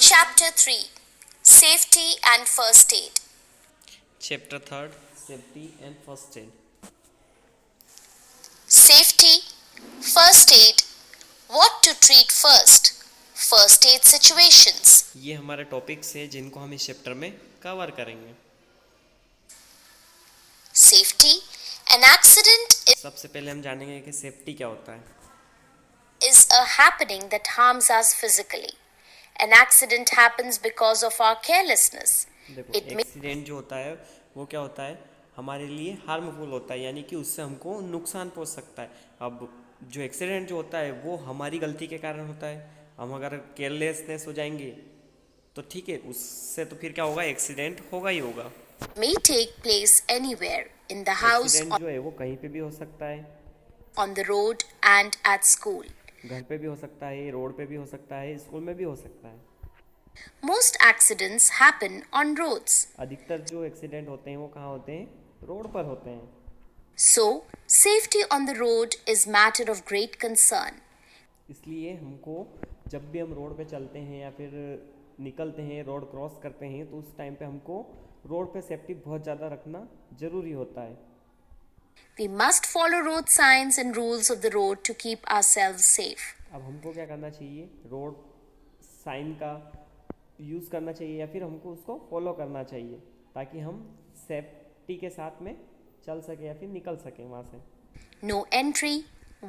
Chapter 3, Safety and First Aid. Chapter 3, Safety and First Aid. Safety, First Aid, what to treat first, First Aid situations. ये हमारे topics हैं जिनको हम इस chapter में cover करेंगे। Safety, an accident सबसे पहले हम जानेंगे कि सेफ्टी क्या होता है। is a happening that harms us physically. An accident happens because of our carelessness. देखो, It may एक्सीडेंट जो होता है वो क्या होता है, हमारे लिए हार्मफुल होता है, यानी कि उससे हमको नुकसान पहुंच सकता है। अब जो एक्सीडेंट जो होता है वो हमारी गलती के कारण होता है। हम अगर केयरलेसनेस हो जाएंगे तो ठीक है, उससे तो फिर क्या होगा, एक्सीडेंट होगा ही होगा। may take place anywhere in the house, accident जो है वो कहीं पे भी हो सकता है, on the road, and at school. घर पे भी हो सकता है, रोड पे भी हो सकता है, स्कूल में भी हो सकता है। Most accidents happen on roads. अधिकतर जो एक्सीडेंट होते हैं वो कहाँ होते हैं, रोड पर होते हैं। So, safety on the road is matter of great concern. इसलिए हमको जब भी हम रोड पे चलते हैं या फिर निकलते हैं, रोड क्रॉस करते हैं, तो उस टाइम पे हमको रोड पे सेफ्टी बहुत ज़्यादा रखना ज़रूरी होता है। We must follow road signs and rules of the road to keep ourselves safe. अब हमको क्या करना चाहिए, रोड साइन का यूज़ करना चाहिए या फिर हमको उसको फॉलो करना चाहिए ताकि हम सेफ्टी के साथ में चल सकें या फिर निकल सकें वहाँ से। No entry,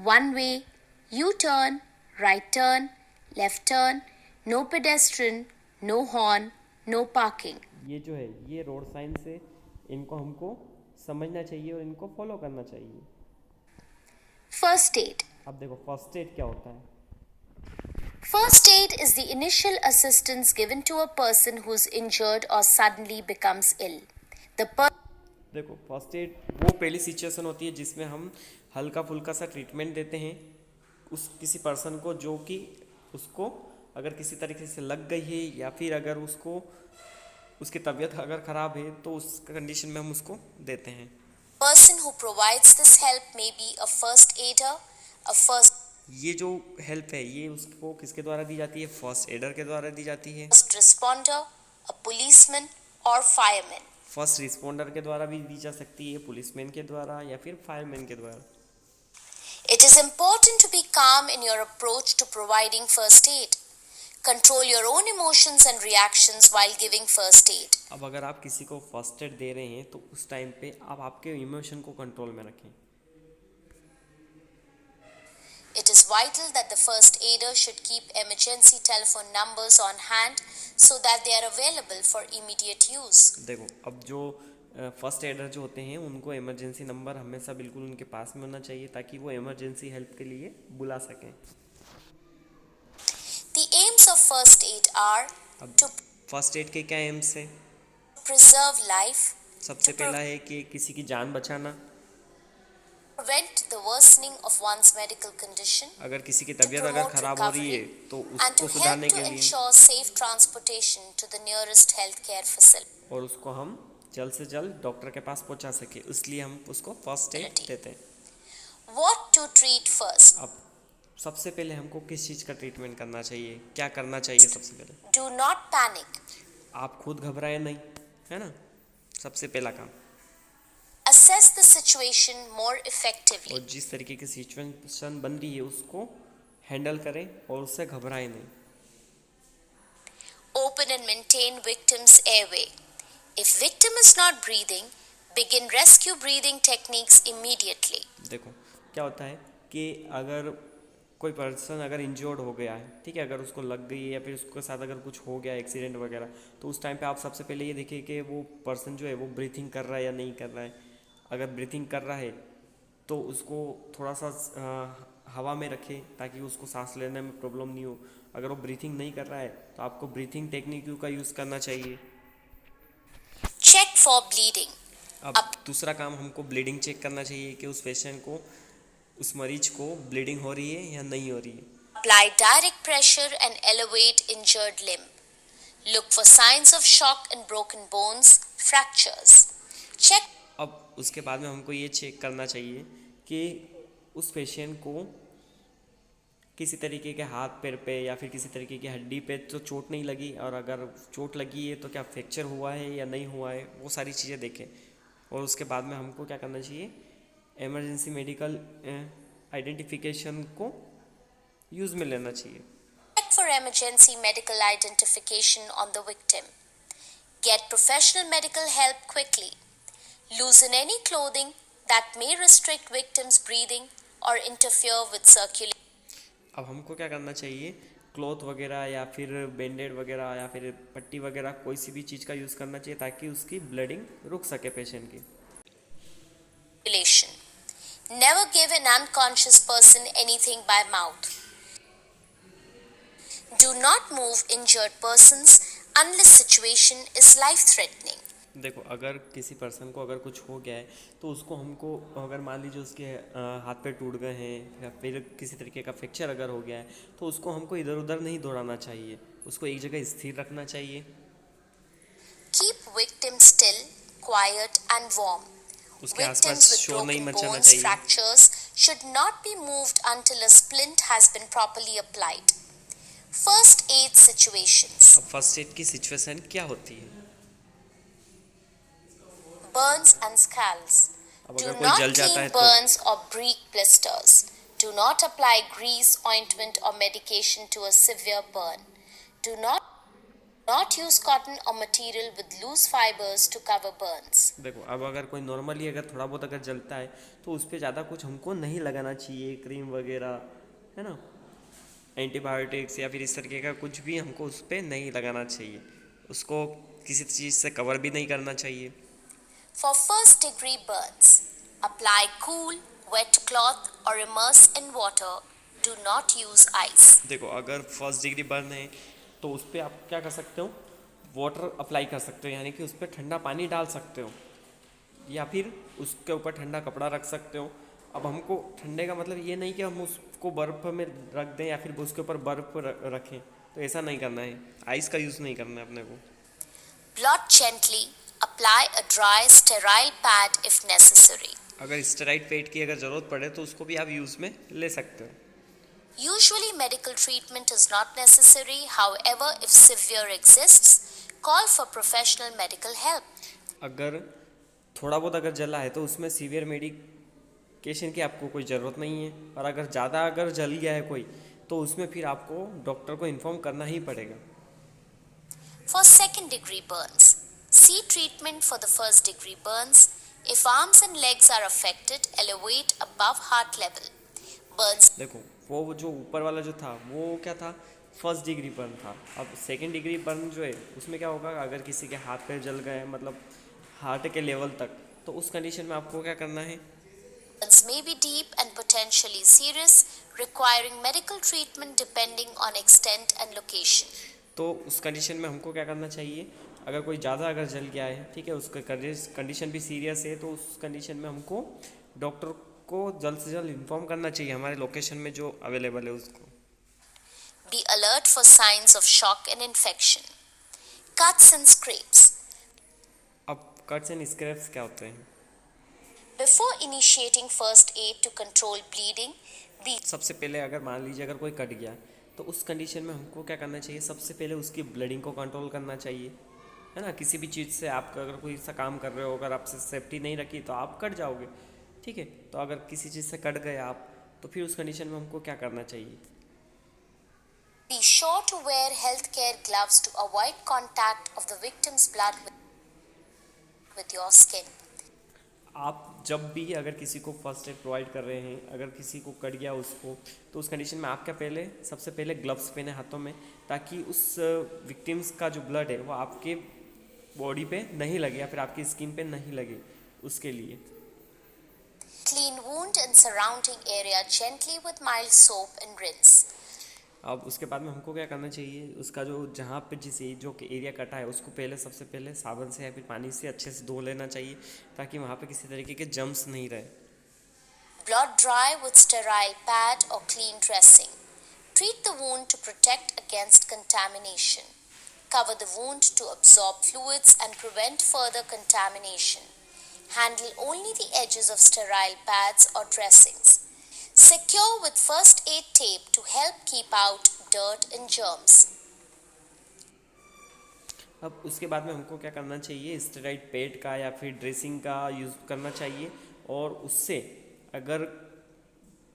one way, U-turn, right turn, left turn, no pedestrian, no horn, no parking. ये जो है ये रोड साइन से इनको हमको समझना चाहिए और इनको फॉलो करना चाहिए। First aid. अब देखो, फर्स्ट एड क्या होता है। First aid is the initial assistance given to a person who's injured or suddenly becomes ill. The देखो, फर्स्ट एड वो पहली सिचुएशन होती है जिसमें हम हल्का फुल्का सा ट्रीटमेंट देते हैं उस किसी पर्सन को जो कि उसको अगर किसी तरीके से लग गई है या फिर अगर उसको उसकी तबीयत अगर ख़राब है तो उस कंडीशन में हम उसको देते हैं। person who provides this help may be a first aider, a first ये जो हेल्प है ये उसको किसके द्वारा दी जाती है, फर्स्ट एडर के द्वारा दी जाती है। responder, a policeman, or fireman. First responder के द्वारा भी दी जा सकती है, पुलिसमैन के द्वारा या फिर फायरमैन के द्वारा। It is important to be calm in your approach to providing first aid. Control your own emotions and reactions while giving first aid. अब अगर आप किसी को फर्स्ट एड दे रहे हैं तो उस टाइम पे आप आपके इमोशन को कंट्रोल में रखें। It is vital that the first aider should keep emergency telephone numbers on hand so that they are available for immediate use. देखो, अब जो फर्स्ट एडर जो होते हैं उनको इमरजेंसी नंबर हमेशा बिल्कुल उनके पास में होना चाहिए ताकि वो इमरजेंसी हेल्प के लिए बुला सकें। The aims of first aid are अब to फर्स्ट एड के क्या एम्स है। preserve life, सबसे पहला है कि किसी की जान बचाना। prevent the worsening of one's medical condition, अगर किसी की to तबीयत अगर promote खराब हो रही है recovery, तो and to उसको help सुधारने to के लिए ensure safe transportation to the nearest healthcare facility. और उसको हम जल्द से जल्द डॉक्टर के पास पहुंचा सके, इसलिए हम उसको फर्स्ट एड देते हैं। What to treat first? अब सबसे पहले हमको किस चीज़ का ट्रीटमेंट करना चाहिए, क्या करना चाहिए सबसे पहले। Do not panic. आप खुद घबराए नहीं, है ना, सबसे पहला काम। Assess the situation more effectively. और जिस तरीके की सिचुएशन बन रही है उसको हैंडल करें और उससे घबराए नहीं। Open and maintain victim's airway. If victim is not breathing, begin rescue breathing techniques immediately. देखो क्या होता है कि अगर कोई पर्सन अगर इंजर्ड हो गया है, ठीक है, अगर उसको लग गई है या फिर उसके साथ अगर कुछ हो गया एक्सीडेंट वगैरह, तो उस टाइम पे आप सबसे पहले ये देखिए कि वो पर्सन जो है वो ब्रीथिंग कर रहा है या नहीं कर रहा है। अगर ब्रीथिंग कर रहा है तो उसको थोड़ा सा हवा में रखें ताकि उसको सांस लेने में प्रॉब्लम नहीं हो। अगर वो ब्रीथिंग नहीं कर रहा है तो आपको ब्रीथिंग टेक्निक का यूज़ करना चाहिए। Check for bleeding. अब दूसरा काम हमको ब्लीडिंग चेक करना चाहिए कि उस पेशेंट को, उस मरीज को ब्लीडिंग हो रही है या नहीं हो रही है। Apply direct pressure and elevate injured limb. Look for signs of shock and broken bones, fractures. Check अब उसके बाद में हमको ये चेक करना चाहिए कि उस पेशेंट को किसी तरीके के हाथ पैर पे या फिर किसी तरीके की हड्डी पे तो चोट नहीं लगी, और अगर चोट लगी है तो क्या फ्रैक्चर हुआ है या नहीं हुआ है, वो सारी चीज़ें देखें। और उसके बाद में हमको क्या करना चाहिए, इमरजेंसी मेडिकल आइडेंटिफिकेशन को यूज़ में लेना चाहिए। Check for emergency medical identification on the victim. Get professional medical help quickly. Loosen any clothing that may restrict victim's breathing or interfere with circulation. अब हमको क्या करना चाहिए, क्लॉथ वगैरह या फिर बैंडेड वगैरह या फिर पट्टी वगैरह कोई सी भी चीज़ का यूज़ करना चाहिए ताकि उसकी ब्लीडिंग रुक सके पेशेंट की। Never give an unconscious person anything by mouth. Do not move injured persons unless situation is life-threatening. देखो, अगर किसी पर्सन को अगर कुछ हो गया है तो उसको हमको, अगर मान लीजिए उसके हाथ पे टूट गए हैं या फिर किसी तरीके का फ्रैक्चर अगर हो गया है, तो उसको हमको इधर उधर नहीं दौड़ाना चाहिए, उसको एक जगह स्थिर रखना चाहिए। Keep victim still, quiet and warm. उसके Victims आसपास with शोर नहीं broken मचाना bones, चाहिए। fractures should not be moved until a splint has been properly applied. First aid situations. अब फर्स्ट एड की सिचुएशन क्या होती है? Burns and scalds. अब Do अगर कोई not जल जाता है clean तो burns or break blisters. Do not apply grease, ointment or medication to a severe burn. Do not use cotton or material with loose fibers to cover burns. देखो, अब अगर कोई नॉर्मली अगर थोड़ा बहुत अगर जलता है तो उस पर ज़्यादा कुछ हमको नहीं लगाना चाहिए, क्रीम वगैरह, है ना, एंटीबायोटिक्स या फिर इस तरीके का कुछ भी हमको उस पर नहीं लगाना चाहिए, उसको किसी चीज़ से कवर भी नहीं करना चाहिए। For first degree burns, apply cool, wet cloth or immerse in water. Do not use ice. देखो, अगर फर्स्ट डिग्री बर्न है तो उस पर आप क्या कर सकते हो, वाटर अप्लाई कर सकते हो, यानी कि उस पर ठंडा पानी डाल सकते हो या फिर उसके ऊपर ठंडा कपड़ा रख सकते हो। अब हमको ठंडे का मतलब ये नहीं कि हम उसको बर्फ़ में रख दें या फिर उसके ऊपर बर्फ़ रखें, तो ऐसा नहीं करना है, आइस का यूज़ नहीं करना है अपने को। Blot gently. Apply a dry, sterile pad if necessary. अगर स्टेराइड पैड की अगर ज़रूरत पड़े तो उसको भी आप यूज़ में ले सकते हो। Usually medical treatment is not necessary. However, if severe exists, call for professional medical help. अगर थोड़ा बहुत अगर जला है तो उसमें सीवियर मेडिकेशन की आपको कोई ज़रूरत नहीं है, और अगर ज़्यादा अगर जल गया है कोई तो उसमें फिर आपको डॉक्टर को इन्फॉर्म करना ही पड़ेगा। For second degree burns, see treatment for the first degree burns. If arms and legs are affected, elevate above heart level. Burns. देखो, वो जो ऊपर वाला जो था वो क्या था, फर्स्ट डिग्री बर्न था। अब सेकंड डिग्री बर्न जो है उसमें क्या होगा, अगर किसी के हाथ पैर जल गए मतलब हार्ट के लेवल तक, तो उस कंडीशन में आपको क्या करना है, Burns may be deep and potentially serious, requiring medical treatment depending on extent and location. तो उस कंडीशन में हमको क्या करना चाहिए, अगर कोई ज़्यादा अगर जल गया है, ठीक है, उसका कंडीशन भी सीरियस है, तो उस कंडीशन में हमको डॉक्टर को जल्द से जल्द इन्फॉर्म करना चाहिए हमारे लोकेशन में जो अवेलेबल है उसको। Be alert for signs of shock and infection. Cuts and scrapes. अब कट्स एंड स्क्रैप्स क्या होते हैं? Before initiating first aid to control bleeding, the सबसे पहले अगर मान लीजिए अगर कोई कट गया तो उस कंडीशन में हमको क्या करना चाहिए, सबसे पहले उसकी ब्लीडिंग को कंट्रोल करना चाहिए, है ना। किसी भी चीज़ से आप अगर कोई सा काम कर रहे हो, अगर आपसे सेफ्टी नहीं रखी तो आप कट जाओगे, ठीक है। तो अगर किसी चीज़ से कट गए आप, तो फिर उस कंडीशन में हमको क्या करना चाहिए, be sure to wear healthcare gloves to avoid contact of the victim's blood with your skin. आप जब भी अगर किसी को फर्स्ट एड प्रोवाइड कर रहे हैं, अगर किसी को कट गया उसको, तो उस कंडीशन में आप क्या पहले सबसे पहले ग्लव्स पहने हाथों में, ताकि उस विक्टिम्स का जो ब्लड है वो आपके बॉडी पे नहीं लगे या फिर आपकी स्किन पे नहीं लगे, उसके लिए। Clean wound and surrounding area gently with mild soap and rinse. अब उसके बाद में हमको क्या करना चाहिए, उसका जो जहाँ पे जो एरिया कटा है उसको पहले सबसे पहले साबुन से या फिर पानी से अच्छे से धो लेना चाहिए, ताकि वहाँ पे किसी तरीके के जम्स नहीं रहे। Blot dry with sterile pad or clean dressing. Treat the wound to protect against contamination. Cover the wound to absorb fluids and prevent further contamination. Handle only the edges of sterile pads or dressings. Secure with first aid tape to help keep out dirt and germs. अब उसके बाद में हमको क्या करना चाहिए, steroid pad का या फिर ड्रेसिंग का यूज़ करना चाहिए। और उससे अगर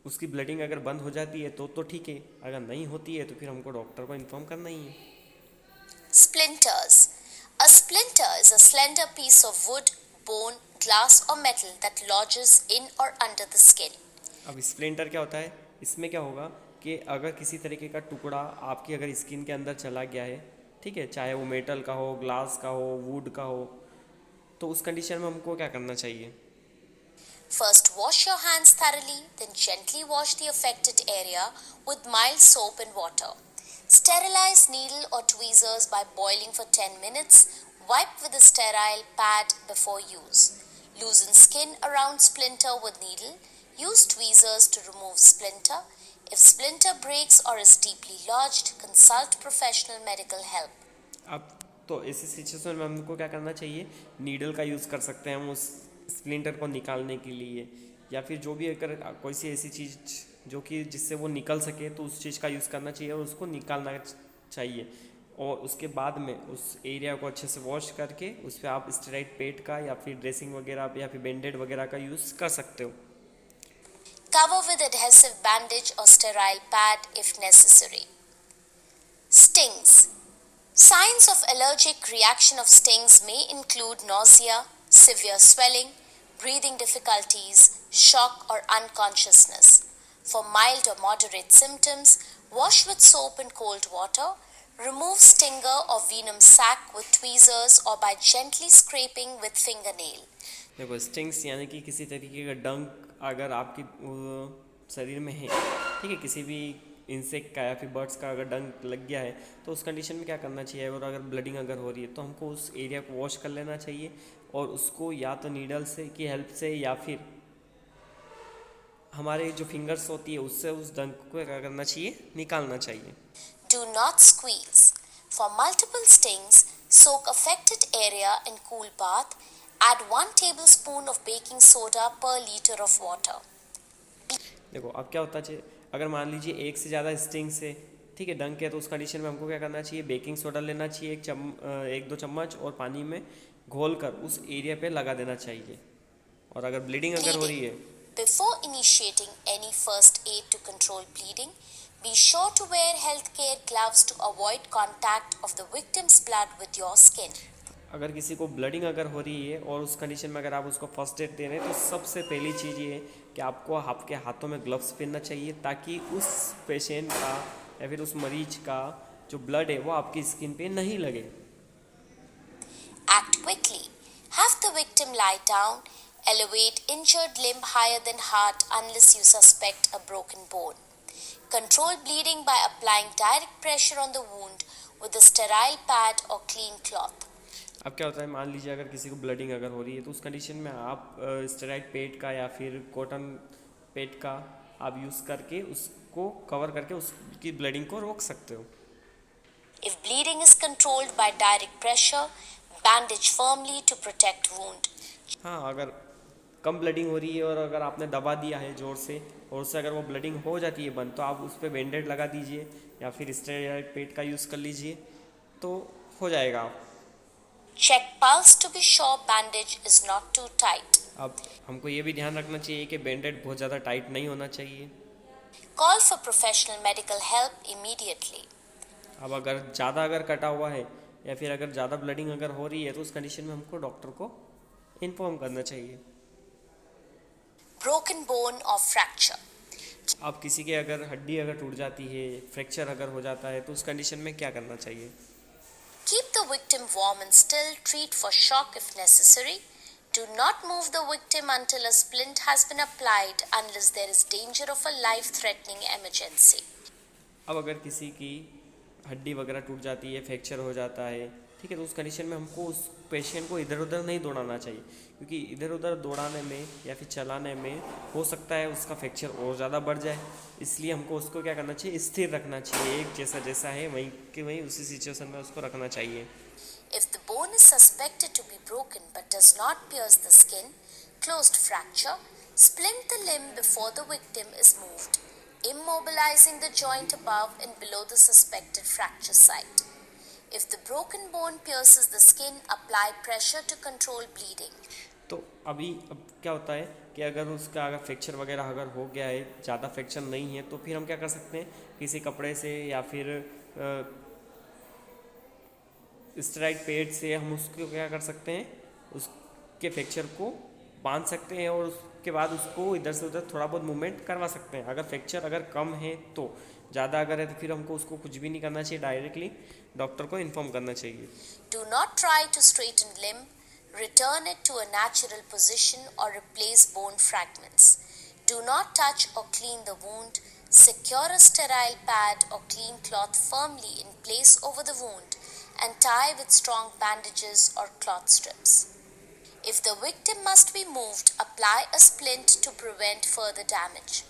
उसकी ब्लीडिंग अगर बंद हो जाती है तो ठीक है, अगर नहीं होती है तो फिर हमको डॉक्टर को इन्फॉर्म करना ही है। Splinters. A splinter is a slender piece of wood, bone, glass or metal that lodges in or under the skin. अब स्प्लिंटर क्या होता है, इसमें क्या होगा कि अगर किसी तरीके का टुकड़ा आपकी अगर स्किन के अंदर चला गया है, ठीक है, चाहे वो मेटल का हो, ग्लास का हो, वुड का हो, तो उस कंडीशन में हमको क्या करना चाहिए। First, wash your hands thoroughly, then gently wash the affected area with mild soap and water. Sterilize needle or tweezers by boiling for 10 minutes. Wipe with a sterile pad before use. Loosen skin around splinter with needle. Use tweezers to remove splinter. If splinter breaks or is deeply lodged, consult professional medical help. अब तो ऐसी situation में हमको क्या करना चाहिए, needle का use कर सकते हैं हम उस स्प्लिंटर को निकालने के लिए, या फिर जो भी अगर कोई सी ऐसी चीज़ जो कि जिससे वो निकल सके तो उस चीज़ का यूज़ करना चाहिए और उसको निकालना चाहिए। और उसके बाद में उस एरिया को अच्छे से वॉश करके उस पर आप स्टेरॉइड पैड का या फिर ड्रेसिंग वगैरह या फिर बैंडेड वगैरह का यूज़ कर सकते हो। Cover with adhesive bandage or sterile pad if necessary. Stings. Signs of allergic reaction of stings may include nausea, severe swelling, breathing difficulties, shock or unconsciousness. For mild or moderate symptoms, wash with soap and cold water. Remove stinger or venom sac with tweezers or by gently scraping with fingernail. देखो, stings यानी कि किसी तरीके का डंक अगर आपकी शरीर में है, ठीक है, किसी भी इंसेक्ट का या फिर बर्ड्स का अगर डंक लग गया है तो उस कंडीशन में क्या करना चाहिए, और अगर ब्लीडिंग अगर हो रही है तो हमको उस एरिया को वॉश कर लेना चाहिए और उसको या तो नीडल से की हेल्प से या फिर हमारे जो फिंगर्स होती है उससे उस डंक को क्या करना चाहिए, निकालना चाहिए। Do not squeeze. For multiple stings, soak affected area in cool bath. Add 1 tablespoon of baking soda per liter of water. देखो, अब क्या होता है, अगर मान लीजिए एक से ज़्यादा स्टिंग से, ठीक है, डंक है, तो उस कंडीशन में हमको क्या करना चाहिए, बेकिंग सोडा लेना चाहिए 1-2 चम्मच और पानी में घोल कर उस एरिया पे लगा देना चाहिए। और अगर ब्लीडिंग अगर हो रही है, Before initiating any first aid to control bleeding, be sure to wear healthcare gloves to avoid contact of the victim's blood with your skin. अगर किसी को ब्लीडिंग अगर हो रही है और उस कंडीशन में अगर आप उसको फर्स्ट एड दे रहे हैं तो सबसे पहली चीज़ ये है कि आपको आपके हाथों में ग्लव्स पहनना चाहिए ताकि उस पेशेंट का या फिर उस मरीज का जो ब्लड है वो आपकी स्किन पे नहीं लगे। Act quickly. Have the victim lie down. Elevate injured limb higher than heart unless you suspect a broken bone. Control bleeding by applying direct pressure on the wound with a sterile pad or clean cloth. अब क्या होता है, मान लीजिए अगर किसी को bleeding अगर हो रही है तो उस कंडीशन में आप स्टेरॉइड पैड का या फिर कॉटन पैड का आप यूज़ करके उसको कवर करके उसकी ब्लीडिंग को रोक सकते हो। If bleeding is controlled by direct pressure, bandage firmly to protect wound. हाँ, अगर कम ब्लीडिंग हो रही है और अगर आपने दबा दिया है ज़ोर से और उससे अगर वो ब्लीडिंग हो जाती है बंद, तो आप उस पर बैंडेड लगा दीजिए या फिर स्टेरॉइड पैड का यूज़ कर लीजिए तो हो जाएगा। आप Check pulse to be sure bandage is not too tight. अब हमको ये भी ध्यान रखना चाहिए कि बैंडेड बहुत ज़्यादा टाइट नहीं होना चाहिए। Call for professional medical help immediately. अब अगर ज़्यादा अगर कटा हुआ है या फिर अगर ज़्यादा ब्लीडिंग अगर हो रही है तो उस कंडीशन में हमको डॉक्टर को इन्फॉर्म करना चाहिए। Broken bone or fracture. अब किसी के अगर हड्डी अगर टूट जाती है, फ्रैक्चर अगर हो जाता है तो उस कंडीशन में क्या करना चाहिए। Keep the victim warm and still. Treat for shock if necessary. Do not move the victim until a splint has been applied unless there is danger of a life-threatening emergency. अब अगर किसी की हड्डी वगैरह टूट जाती है, फ्रैक्चर हो जाता है, ठीक है, तो उस कंडीशन में हमको उस पेशेंट को इधर उधर नहीं दौड़ाना चाहिए, क्योंकि इधर उधर दौड़ाने में या फिर चलाने में हो सकता है उसका फ्रैक्चर और ज़्यादा बढ़ जाए। इसलिए हमको उसको क्या करना चाहिए, स्थिर रखना चाहिए, एक जैसा जैसा है वहीं के वहीं उसी सिचुएशन में उसको रखना चाहिए। If the bone is suspected to be broken but does not pierce the skin, closed fracture, Splint the limb before the victim is moved, immobilizing the joint above and below the suspected fracture site. If the broken bone pierces the skin, apply pressure to control bleeding. तो अभी अब क्या होता है कि अगर उसका अगर फ्रैक्चर वगैरह अगर हो गया है, ज़्यादा फ्रैक्चर नहीं है, तो फिर हम क्या कर सकते हैं, किसी कपड़े से या फिर स्टेराइड पैड से हम उसको क्या कर सकते हैं, उसके फ्रैक्चर को बांध सकते हैं और उसके बाद उसको इधर से उधर थोड़ा बहुत मूवमेंट करवा सकते हैं। अगर फ्रैक्चर अगर कम है तो, ज़्यादा अगर है तो फिर हमको उसको कुछ भी नहीं करना चाहिए, डायरेक्टली डॉक्टर को इन्फॉर्म करना चाहिए। Do not try to straighten limb, return it to a natural position or replace bone fragments. Do not touch or clean the wound. Secure a sterile pad or clean cloth firmly in place over the wound and tie with strong bandages or cloth strips. If the victim must be moved, apply a splint to prevent further damage.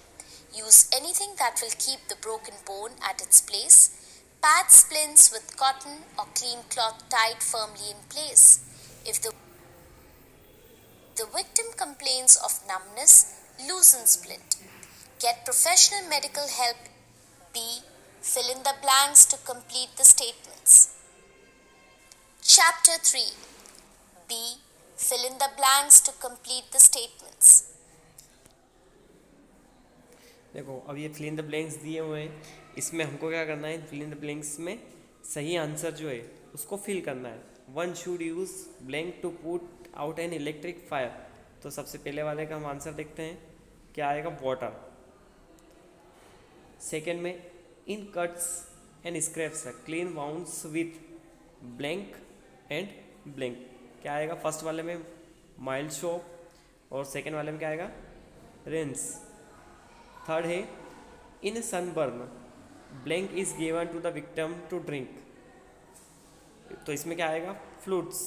Use anything that will keep the broken bone at its place. Pad splints with cotton or clean cloth tied firmly in place. If the victim complains of numbness, loosen splint. Get professional medical help. B. Fill in the blanks to complete the statements. Chapter 3. B. Fill in the blanks to complete the statements. देखो अब ये fill in the blanks दिए हुए हैं, इसमें हमको क्या करना है, फिल इन द ब्लैंक्स में सही आंसर जो है उसको फिल करना है। One should use blank to put out an electric fire. तो सबसे पहले वाले का हम आंसर देखते हैं, क्या आएगा, वाटर। सेकेंड में in cuts and scrapes clean wounds with blank and blank, क्या आएगा, फर्स्ट वाले में माइल्ड शॉप और सेकेंड वाले में क्या आएगा, रेंस। थर्ड है in sunburn blank is given to the victim to drink, तो इसमें क्या आएगा, फ्लूट्स।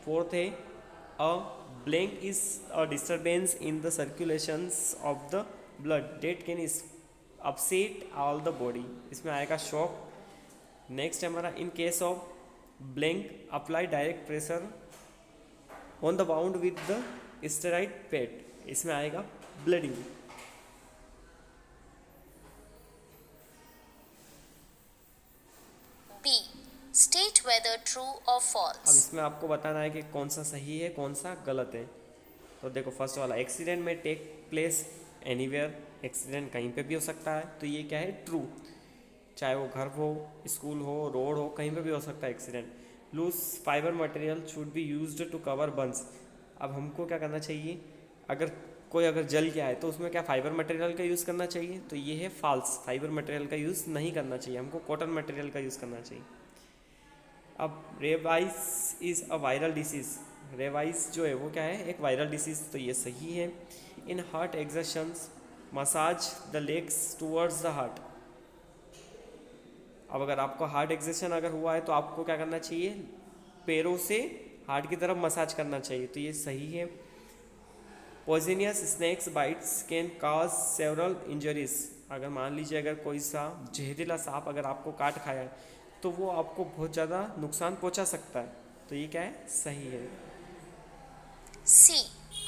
फोर्थ है a blank is a disturbance in the circulations of the blood that can upset all the body, इसमें आएगा shock. Next है हमारा in case of blank apply direct pressure on the wound with the sterile pad, इसमें आएगा bleeding. B. State whether true or अब false. इसमें आपको बताना है कि कौन सा सही है कौन सा गलत है। तो देखो फर्स्ट वाला, एक्सीडेंट में टेक प्लेस एनीवेयर, एक्सीडेंट कहीं पे भी हो सकता है, तो ये क्या है, ट्रू। चाहे वो घर हो, स्कूल हो, रोड हो, कहीं पे भी हो सकता है accident. Loose fibre material should be used to cover burns. अब हमको क्या करना चाहिए, अगर जल गया है तो उसमें क्या फाइबर मटेरियल का यूज़ करना चाहिए, तो ये है फॉल्स, फाइबर मटेरियल का यूज़ नहीं करना चाहिए, हमको कॉटन मटेरियल का यूज़ करना चाहिए। अब रेवाइस इज़ अ वायरल डिसीज़, रेवाइस जो है वो क्या है, एक वायरल डिसीज़, तो ये सही है। In heart exertions massage the legs towards the heart. अब अगर आपको हार्ट एक्सर्शन अगर हुआ है तो आपको क्या करना चाहिए, पैरों से हार्ट की तरफ मसाज करना चाहिए, तो ये सही है। Poisonous snacks bytes can cause several injuries. अगर मान लीजिए अगर कोई सा जहरीला सांप अगर आपको काट खाया है तो वो आपको बहुत ज़्यादा नुकसान पहुंचा सकता है, तो ये क्या है, सही है। C.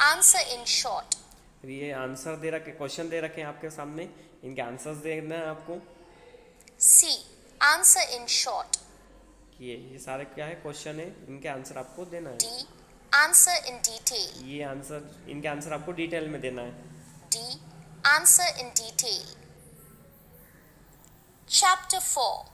Answer in short. ये आंसर दे रखे, क्वेश्चन दे रखे हैं आपके सामने, इनके आंसर्स देना है आपको। C. Answer in short. ये सारे क्या है, क्वेश्चन है, इनके आंसर आपको देना है। D. Answer in detail. ये आंसर, इनके आंसर आपको डिटेल में देना है। D. Answer in detail. Chapter 4.